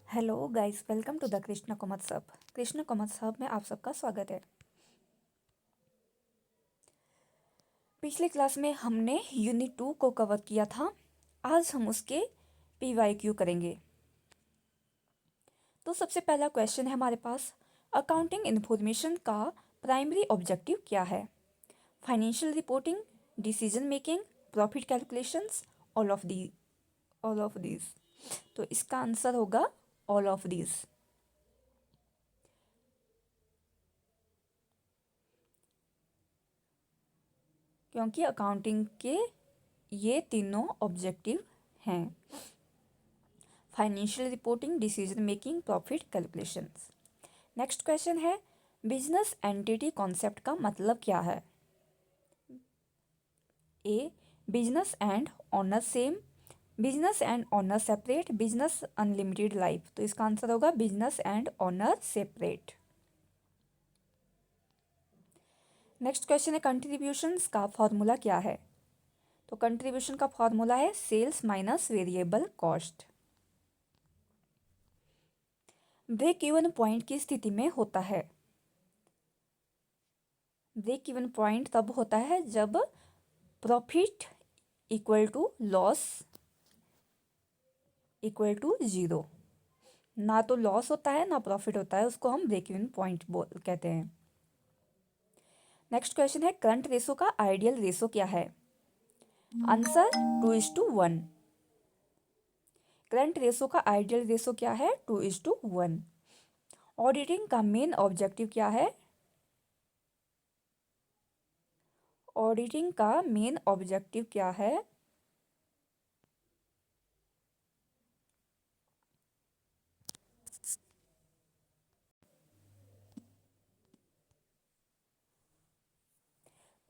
Hello guys, welcome to the Krishna commerce hub. Krishna commerce hub में आप सबका स्वागत है। पिछले क्लास में हमने यूनिट 2 को कवर किया था। आज हम उसके पीवाईक्यू करेंगे। तो सबसे पहला क्वेश्चन है हमारे पास, अकाउंटिंग इन्फॉर्मेशन का प्राइमरी ऑब्जेक्टिव क्या है? Financial reporting, decision making, profit calculations, all of these. तो इसका आंसर होगा ऑल ऑफ दीज, क्योंकि अकाउंटिंग के ये तीनों ऑब्जेक्टिव हैं: financial reporting, decision making, profit calculations. Next question है, बिजनेस एंटिटी कॉन्सेप्ट का मतलब क्या है? A, business and owner same, business and owner separate, business unlimited life. तो इसका आंसर होगा business and owner separate. Next question है, कंट्रीब्यूशंस का फॉर्मूला क्या है? तो कंट्रीब्यूशन का फॉर्मूला है sales minus variable cost. Break even point की स्थिति में होता है। ब्रेक इवन पॉइंट तब होता है जब profit equal to loss equal to zero. ना तो लॉस होता है ना प्रॉफिट होता है, उसको हम ब्रेक इवन पॉइंट बोल कहते हैं। नेक्स्ट क्वेश्चन है, करंट रेशो का आइडियल रेशो क्या है? आंसर 2:1। करंट रेशो का आइडियल रेशो क्या है? 2:1। ऑडिटिंग का मेन ऑब्जेक्टिव क्या है? ऑडिटिंग का मेन ऑब्जेक्टिव क्या है?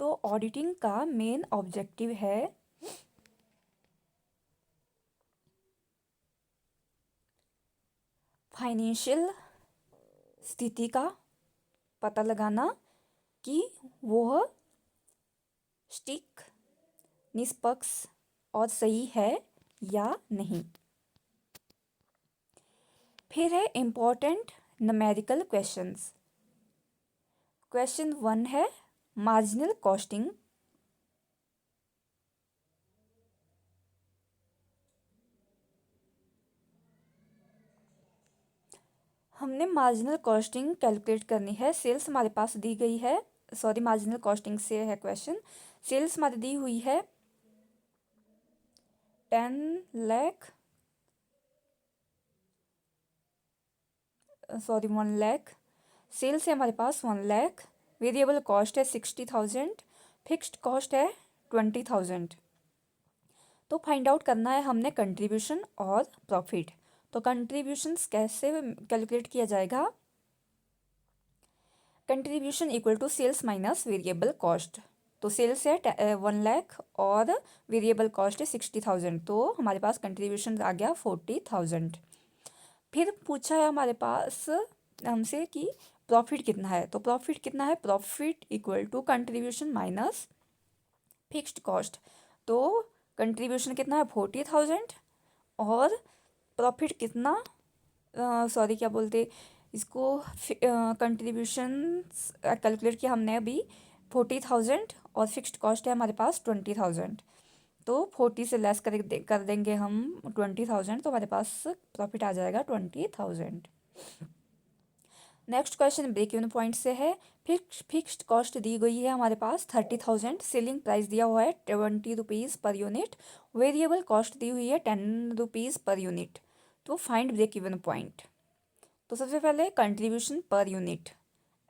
तो ऑडिटिंग का मेन ऑब्जेक्टिव है फाइनेंशियल स्थिति का पता लगाना कि वह स्टिक, निष्पक्ष और सही है या नहीं। फिर है इम्पोर्टेंट न्यूमेरिकल क्वेश्चंस। क्वेश्चन 1 है मार्जिनल कॉस्टिंग। हमने मार्जिनल कॉस्टिंग कैलकुलेट करनी है। सेल्स हमारे पास दी गई है, सॉरी मार्जिनल कॉस्टिंग से है क्वेश्चन। सेल्स हमारी दी हुई है 10 लाख, सॉरी 1 लाख। सेल्स है हमारे पास 1 लाख, वेरिएबल कॉस्ट है 60,000, फिक्स्ड कॉस्ट है 20,000। तो फाइंड आउट करना है हमने कंट्रीब्यूशन और प्रॉफिट। तो कंट्रीब्यूशंस कैसे कैलकुलेट किया जाएगा? Contribution equal to sales minus variable cost. तो सेल्स है 1 लाख और वेरिएबल कॉस्ट है 60,000, तो हमारे पास कंट्रीब्यूशन आ गया 40,000। फिर पूछा है हमारे पास हमसे कि प्रॉफिट कितना है। तो प्रॉफिट कितना है? Profit equal to contribution minus fixed cost. तो कंट्रीब्यूशन कितना है? 40,000 और प्रॉफिट कितना, सॉरी क्या बोलते इसको, कंट्रीब्यूशन कैलकुलेट किया हमने अभी 40,000 और फिक्स्ड कॉस्ट है हमारे पास 20,000। तो 40 से लेस कर देंगे हम 20,000, तो हमारे पास प्रॉफिट आ जाएगा 20,000। Next question break even point से है। फिक्स्ड कॉस्ट दी गई है हमारे पास 30,000, सेलिंग प्राइस दिया हुआ है 20 rupees per unit, variable cost दी हुई है 10 रुपीज़ पर यूनिट। तो फाइंड ब्रेक इवन पॉइंट। तो सबसे पहले contribution per unit,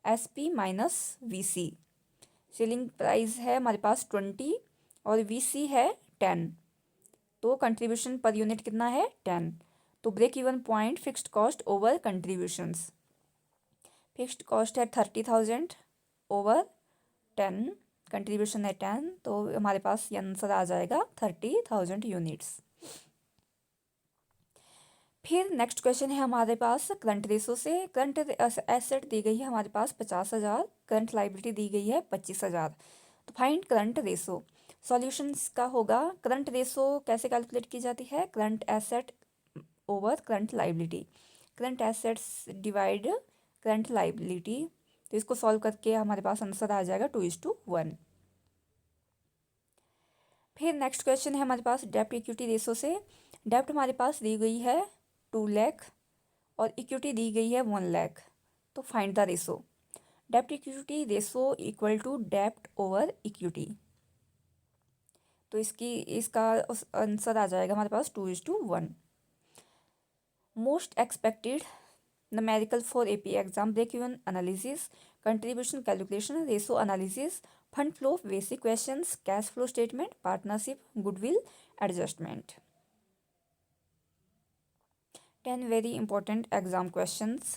SP minus VC। Selling price है हमारे पास 20 और VC है 10, तो कंट्रीब्यूशन पर यूनिट कितना है? 10। तो break even point fixed cost over contributions. Fixed cost है 30,000 ओवर 10, कंट्रीब्यूशन है 10, तो हमारे पास ये आंसर आ जाएगा 30,000 यूनिट्स। फिर नेक्स्ट क्वेश्चन है हमारे पास करंट रेशो से। करंट एसेट दी गई है हमारे पास 50,000, करंट लाइबिलिटी दी गई है 25,000। तो फाइंड करंट रेशो। सॉल्यूशंस का होगा, करंट रेशो कैसे कैलकुलेट की जाती है? Current asset over current liability. Current assets divide current liability, तो इसको सॉल्व करके हमारे पास आंसर आ जाएगा 2:1। फिर नेक्स्ट क्वेश्चन है हमारे पास डेप्ट इक्विटी रेशो से। डेप्ट हमारे पास दी गई है 2 लाख और इक्विटी दी गई है 1 लाख, तो find the ratio. Dept equity ratio equal to dept over equity, तो इसका आंसर आ जाएगा हमारे पास 2:1। Most expected numerical for AP exam: break even analysis, contribution calculation, ratio analysis, fund flow, basic questions, cash flow statement, partnership, goodwill adjustment. 10 very important exam questions.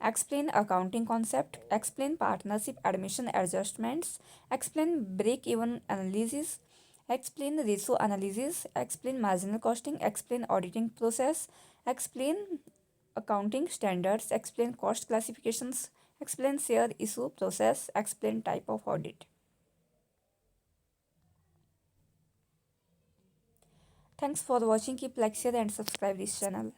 Explain accounting concept, explain partnership admission adjustments, explain break even analysis, explain ratio analysis, explain marginal costing, explain auditing process, explain accounting standards, explain cost classifications, explain share issue process, explain type of audit. Thanks for watching. Keep like, share and subscribe this channel.